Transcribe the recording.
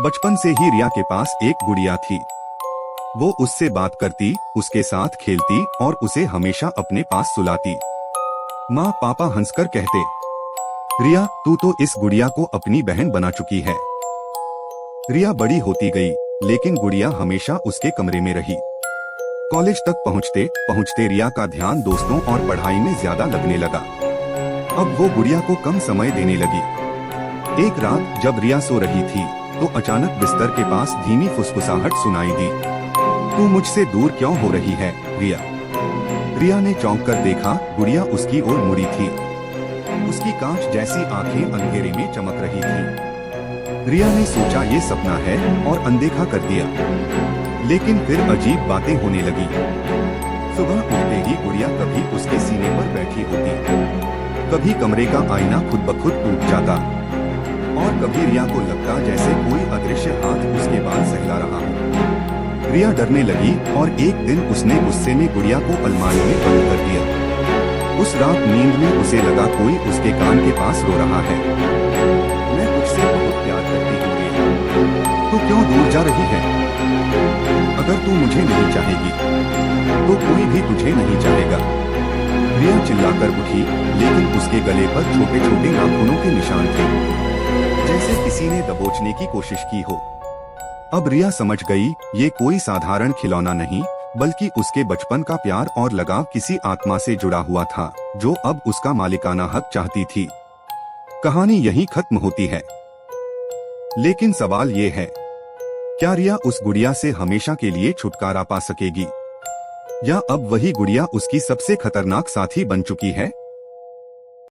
बचपन से ही रिया के पास एक गुड़िया थी। वो उससे बात करती, उसके साथ खेलती और उसे हमेशा अपने पास सुलाती। माँ पापा हंसकर कहते, रिया तू तो इस गुड़िया को अपनी बहन बना चुकी है। रिया बड़ी होती गई, लेकिन गुड़िया हमेशा उसके कमरे में रही। कॉलेज तक पहुँचते पहुँचते रिया का ध्यान दोस्तों और पढ़ाई में ज्यादा लगने लगा। अब वो गुड़िया को कम समय देने लगी। एक रात जब रिया सो रही थी तो अचानक बिस्तर के पास धीमी फुसफुसाहट सुनाई दी। तू मुझसे दूर क्यों हो रही है रिया? रिया ने चौंक कर देखा, गुड़िया उसकी ओर मुड़ी थी। उसकी कांच जैसी आंखें अंधेरे में चमक रही थी। रिया ने सोचा ये सपना है और अनदेखा कर दिया। लेकिन फिर अजीब बातें होने लगी। सुबह उठते ही गुड़िया कभी उसके सीने पर बैठी होती, कभी कमरे का आईना खुद ब खुद टूट जाता और कभी रिया को लगता जैसे कोई अदृश्य हाथ उसके बाल सहला रहा हो। रिया डरने लगी और एक दिन उसने गुस्से में गुड़िया को अलमारी में बंद कर दिया। उस रात नींद में उसे लगा कोई उसके कान के पास रो रहा है। मैं तुझसे बहुत प्यार करती हूँ रिया, तू क्यों दूर जा रही है? अगर तू मुझे नहीं चाहेगी तो कोई भी तुझे नहीं चाहेगा। रिया चिल्लाकर उठी, लेकिन उसके गले पर छोटे छोटे नाखूनों के निशान थे, जैसे किसी ने दबोचने की कोशिश की हो। अब रिया समझ गई, ये कोई साधारण खिलौना नहीं, बल्कि उसके बचपन का प्यार और लगाव किसी आत्मा से जुड़ा हुआ था, जो अब उसका मालिकाना हक चाहती थी। कहानी यहीं खत्म होती है। लेकिन सवाल ये है, क्या रिया उस गुड़िया से हमेशा के लिए छुटकारा पा सकेगी, या अब वही गुड़िया उसकी सबसे खतरनाक साथी बन चुकी है?